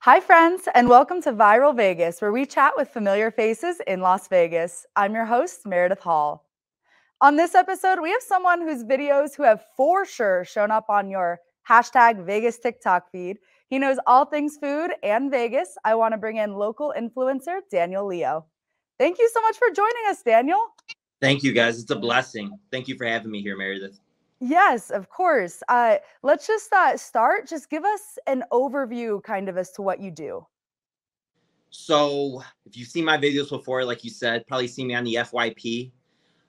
Hi, friends, and welcome to Viral Vegas, where we chat with familiar faces in Las Vegas. I'm your host, Meredith Hall. On this episode, we have someone whose videos who have for sure shown up on your hashtag Vegas TikTok feed. He knows all things food and Vegas. I want to bring in local influencer Daniel Leo. Thank you so much for joining us, Daniel. Thank you, guys. It's a blessing. Thank you for having me here, Meredith. Yes, of course. Let's just start. Just give us an overview kind of as to what you do. So, if you've seen my videos before, like you said, probably seen me on the FYP.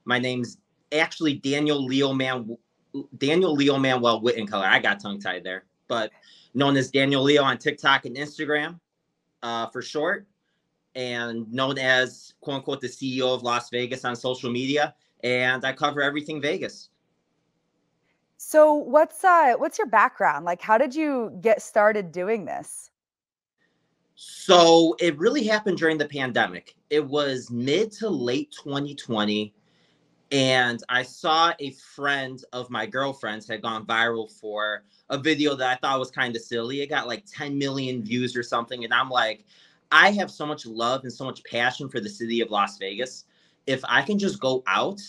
My name's actually Daniel Leo Manuel Wittencolor. I got tongue tied there, but known as Daniel Leo on TikTok and Instagram, for short, and known as quote unquote the CEO of Las Vegas on social media. And I cover everything Vegas. So what's your background? Like, how did you get started doing this? So it really happened during the pandemic. It was mid to late 2020. And I saw a friend of my girlfriend's had gone viral for a video that I thought was kind of silly. It got like 10 million views or something. And I'm like, I have so much love and so much passion for the city of Las Vegas. If I can just go out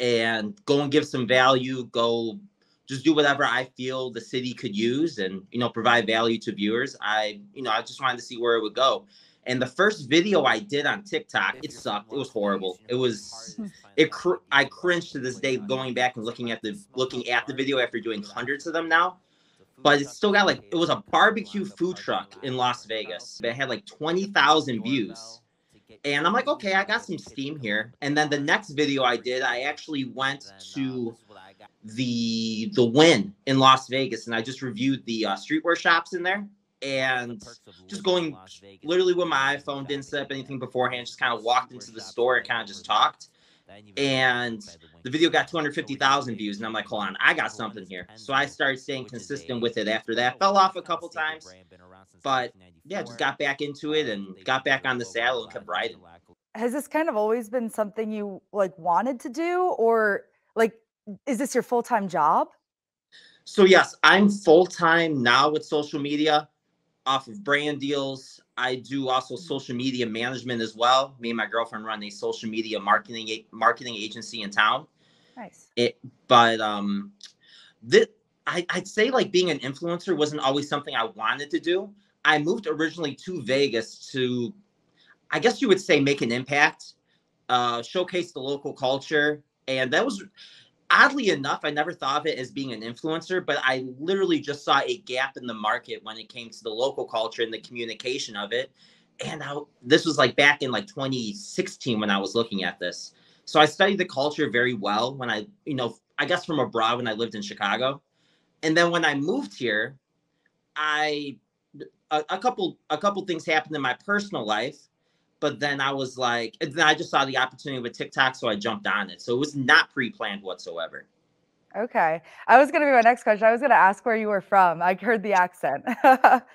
and go and give some value, go just do whatever I feel the city could use and, provide value to viewers, I just wanted to see where it would go. And the first video I did on TikTok, it sucked. It was horrible. I cringe to this day going back and looking at the video after doing hundreds of them now. But it still got it was a barbecue food truck in Las Vegas. It had like 20,000 views. And I'm like, okay, I got some steam here. And then the next video I did, I actually went to the Wynn in Las Vegas, and I just reviewed the streetwear shops in there, and just going literally with my iPhone, didn't set up anything beforehand, just kind of walked into the store and kind of just talked. And the video got 250,000 views, and I'm like, hold on, I got something here. So I started staying consistent with it after that. Fell off a couple times, but yeah, just got back into it and got back on the saddle and kept riding. Has this kind of always been something you wanted to do, or is this your full-time job? So yes, I'm full-time now with social media off of brand deals. I do also social media management as well. Me and my girlfriend run a social media marketing agency in town. Nice. I'd say being an influencer wasn't always something I wanted to do. I moved originally to Vegas to, I guess you would say, make an impact, showcase the local culture. And that was, oddly enough, I never thought of it as being an influencer, but I literally just saw a gap in the market when it came to the local culture and the communication of it. And this was back in 2016 when I was looking at this. So I studied the culture very well when I guess from abroad when I lived in Chicago. And then when I moved here, a couple things happened in my personal life. But then I was like, and then I just saw the opportunity with TikTok, so I jumped on it. So it was not pre-planned whatsoever. Okay. I was going to be my next question. I was going to ask where you were from. I heard the accent.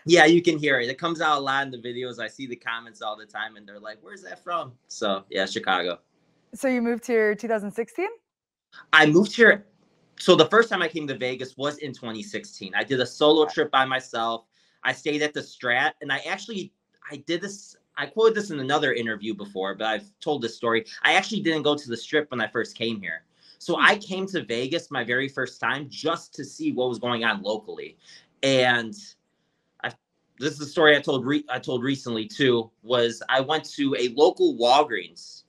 Yeah, you can hear it. It comes out a lot in the videos. I see the comments all the time, and they're like, where's that from? So yeah, Chicago. So you moved here 2016? I moved here. So the first time I came to Vegas was in 2016. I did a solo trip by myself. I stayed at the Strat, and I did this. I quoted this in another interview before, but I've told this story. I actually didn't go to the Strip when I first came here. So I came to Vegas my very first time just to see what was going on locally. And this is a story I told recently too, was I went to a local Walgreens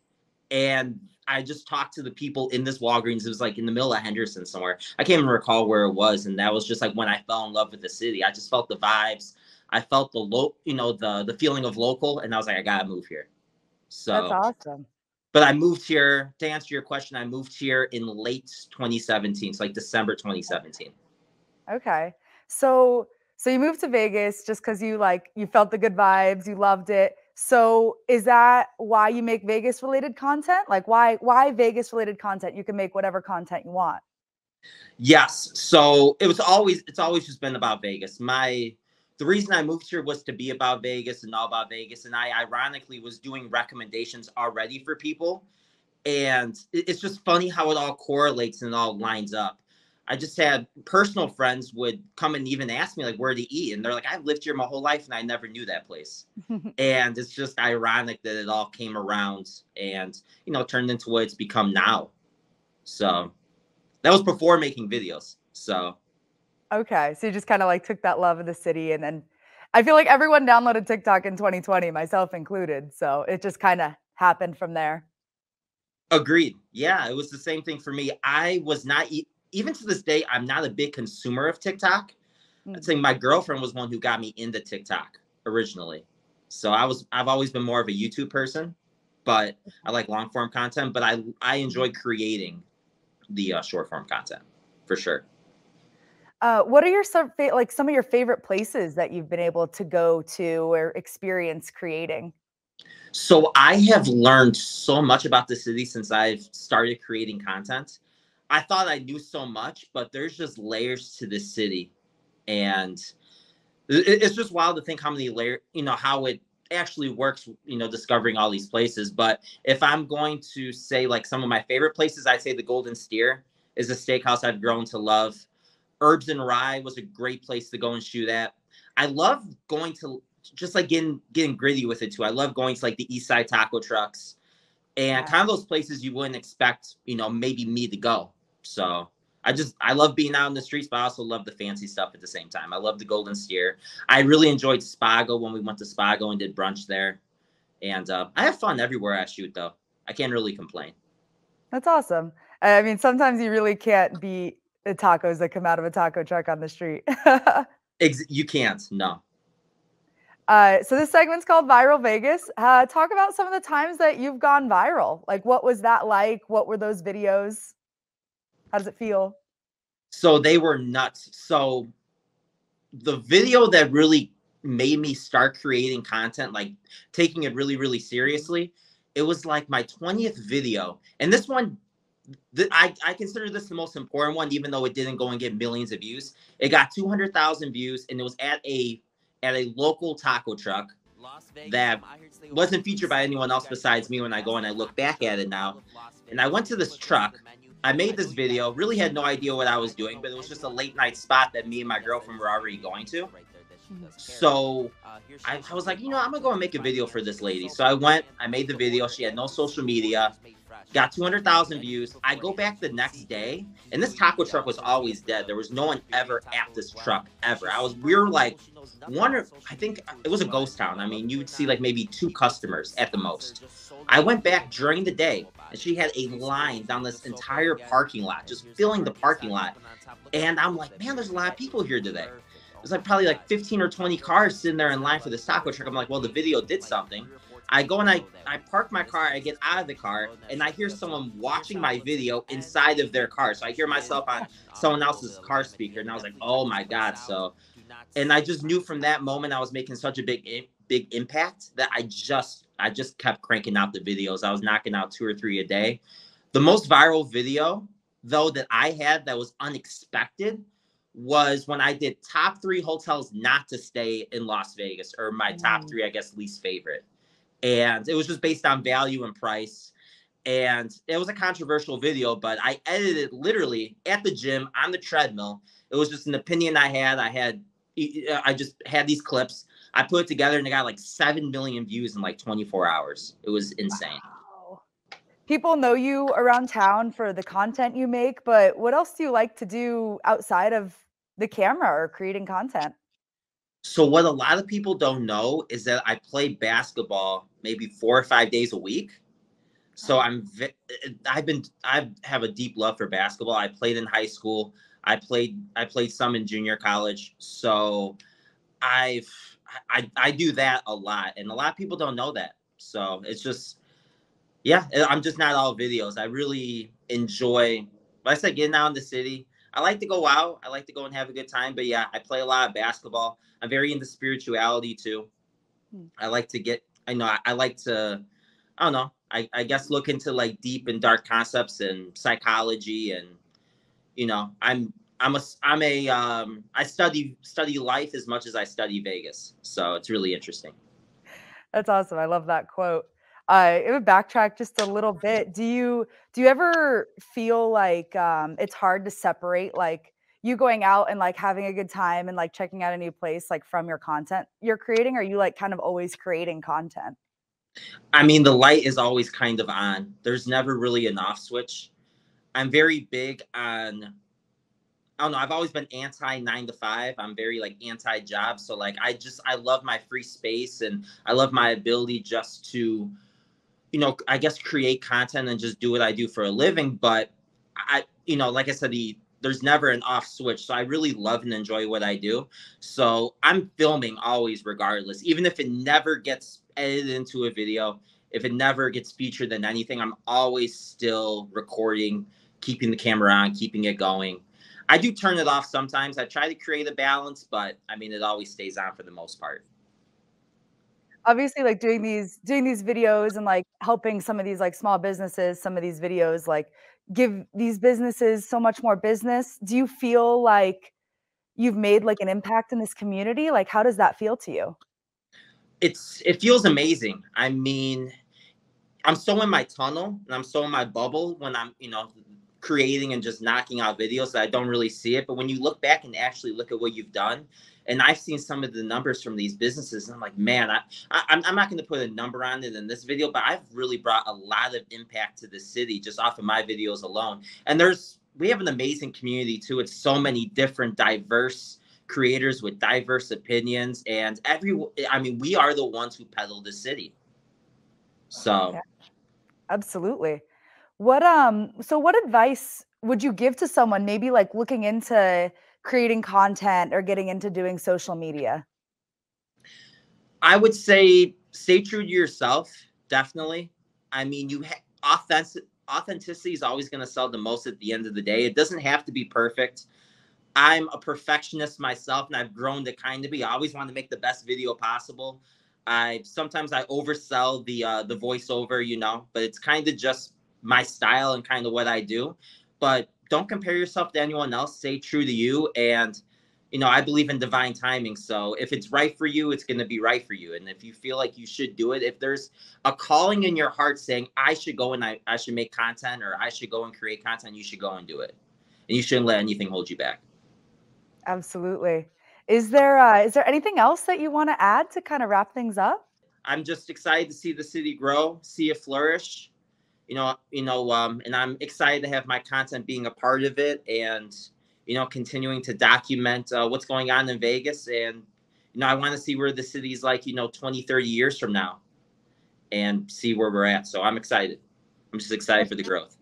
and I just talked to the people in this Walgreens. It was in the middle of Henderson somewhere. I can't even recall where it was. And that was just when I fell in love with the city. I just felt the vibes. I felt the feeling of local, and I was like, I gotta move here. So that's awesome. But I moved here, to answer your question, I moved here in late 2017, so December 2017. Okay. So you moved to Vegas just because you felt the good vibes, you loved it. So is that why you make Vegas related content? Why Vegas related content? You can make whatever content you want. Yes. So it's always just been about Vegas. The reason I moved here was to be about Vegas and all about Vegas. And I ironically was doing recommendations already for people. And it's just funny how it all correlates and all lines up. I just had personal friends would come and even ask me like where to eat, and they're like, I've lived here my whole life and I never knew that place. And it's just ironic that it all came around and, you know, turned into what it's become now. So that was before making videos. So Okay, so you just kind of like took that love of the city, and then I feel like everyone downloaded TikTok in 2020, myself included. So it just kind of happened from there. agreed. Yeah, it was the same thing for me. I was not even to this day, I'm not a big consumer of TikTok. I'd Mm. say my girlfriend was one who got me into TikTok originally. So I've always been more of a YouTube person, but I like long form content, but I enjoy creating the short form content for sure. What are your like some of your favorite places that you've been able to go to or experience creating? So I have learned so much about the city since I've started creating content. I thought I knew so much, but there's just layers to the city, and it's just wild to think how many layers, you know, how it actually works, you know, discovering all these places. But if I'm going to say like some of my favorite places, I'd say the Golden Steer is a steakhouse I've grown to love. Herbs and Rye was a great place to go and shoot at. I love going to just like getting gritty with it too. I love going to like the East Side taco trucks and Yeah. kind of those places you wouldn't expect, you know, maybe me to go. So I love being out in the streets, but I also love the fancy stuff at the same time. I love the Golden Steer. I really enjoyed Spago when we went to Spago and did brunch there. And I have fun everywhere I shoot, though. I can't really complain. That's awesome. I mean, sometimes you really can't beat the tacos that come out of a taco truck on the street. You can't, no. So this segment's called Viral Vegas. Talk about some of the times that you've gone viral. Like, what was that like? What were those videos? How does it feel? So they were nuts. So the video that really made me start creating content, like taking it really, really seriously, it was like my 20th video. And this one, I consider this the most important one, even though it didn't go and get millions of views. It got 200,000 views, and it was at a local taco truck that wasn't featured by anyone else besides me when I go and I look back at it now. And I went to this truck. I made this video, really had no idea what I was doing, but it was just a late night spot that me and my girlfriend were already going to. So I was like, you know, I'm gonna go and make a video for this lady. So I went, I made the video. She had no social media, got 200,000 views. I go back the next day, and this taco truck was always dead. There was no one ever at this truck ever. We were like I think it was a ghost town. I mean, you would see like maybe 2 customers at the most. I went back during the day, and she had a line down this entire parking lot, just filling the parking lot. And I'm like, man, there's a lot of people here today. There's like probably like 15 or 20 cars sitting there in line for this taco truck. I'm like, well, the video did something. I go and I park my car, I get out of the car, and I hear someone watching my video inside of their car. So I hear myself on someone else's car speaker, and I was like, oh my God. So, and I just knew from that moment I was making such a big impact that I just kept cranking out the videos. I was knocking out 2 or 3 a day. The most viral video, though, that I had that was unexpected was when I did top 3 hotels not to stay in Las Vegas, or my top 3, I guess, least favorite. And it was just based on value and price. And it was a controversial video, but I edited it literally at the gym on the treadmill. It was just an opinion I had. I just had these clips. I put it together and it got like 7 million views in like 24 hours. It was insane. Wow. People know you around town for the content you make, but what else do you like to do outside of the camera or creating content? So what a lot of people don't know is that I play basketball maybe 4 or 5 days a week. So I have a deep love for basketball. I played in high school. I played some in junior college. So I do that a lot, and a lot of people don't know that. So it's just, yeah, I'm just not all videos. I really enjoy, like I said, getting out in the city. I like to go out. I like to go and have a good time. But yeah, I play a lot of basketball. I'm very into spirituality too. I like to get, I like to, I don't know, I guess look into like deep and dark concepts and psychology. And, you know, I study life as much as I study Vegas. So it's really interesting. That's awesome. I love that quote. It would backtrack just a little bit. Do you ever feel like it's hard to separate like you going out and like having a good time and like checking out a new place like from your content you're creating? Or are you like kind of always creating content? I mean, the light is always kind of on. There's never really an off switch. I'm very big on, I don't know, I've always been anti 9 to 5. I'm very like anti job. So like I love my free space and I love my ability just to, I guess create content and just do what I do for a living. But like I said, there's never an off switch. So I really love and enjoy what I do. So I'm filming always, regardless, even if it never gets edited into a video, if it never gets featured in anything, I'm always still recording, keeping the camera on, keeping it going. I do turn it off sometimes. I try to create a balance, but I mean, it always stays on for the most part. Obviously, like doing these videos and like helping some of these like small businesses, some of these videos like give these businesses so much more business. Do you feel like you've made like an impact in this community? Like, how does that feel to you? It feels amazing. I mean, I'm so in my tunnel and I'm so in my bubble when I'm, creating and just knocking out videos that I don't really see it. But when you look back and actually look at what you've done, and I've seen some of the numbers from these businesses, and I'm like, man, I'm not going to put a number on it in this video, but I've really brought a lot of impact to the city just off of my videos alone. And we have an amazing community too. It's so many different diverse creators with diverse opinions, and I mean, we are the ones who peddle the city. So Yeah, absolutely. So what advice would you give to someone maybe like looking into creating content or getting into doing social media? I would say stay true to yourself, definitely. I mean, authenticity is always going to sell the most at the end of the day. It doesn't have to be perfect. I'm a perfectionist myself, and I've grown to kind of be. I always want to make the best video possible. Sometimes I oversell the voiceover, but it's kind of just my style and kind of what I do. But don't compare yourself to anyone else. Stay true to you, and I believe in divine timing. So if it's right for you, it's going to be right for you. And if you feel like you should do it, if there's a calling in your heart saying I should go and I should make content, or I should go and create content, you should go and do it, and you shouldn't let anything hold you back. Absolutely. Is there anything else that you want to add to kind of wrap things up? I'm just excited to see the city grow, see it flourish. And I'm excited to have my content being a part of it, and continuing to document what's going on in Vegas. And I want to see where the city's like 20, 30 years from now, and see where we're at. So I'm excited. I'm just excited for the growth.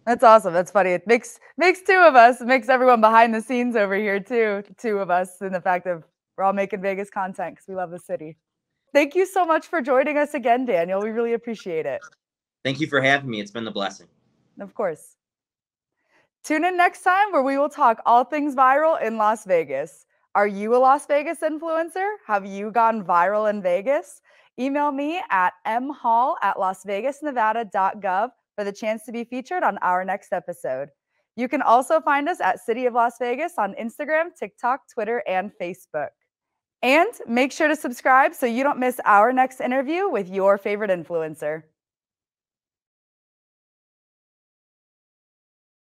That's awesome. That's funny. It makes two of us. It makes everyone behind the scenes over here too. Two of us, in the fact of we're all making Vegas content because we love the city. Thank you so much for joining us again, Daniel. We really appreciate it. Thank you for having me. It's been a blessing. Of course. Tune in next time where we will talk all things viral in Las Vegas. Are you a Las Vegas influencer? Have you gone viral in Vegas? Email me at mhall@lasvegasnevada.gov for the chance to be featured on our next episode. You can also find us at City of Las Vegas on Instagram, TikTok, Twitter, and Facebook. And make sure to subscribe so you don't miss our next interview with your favorite influencer.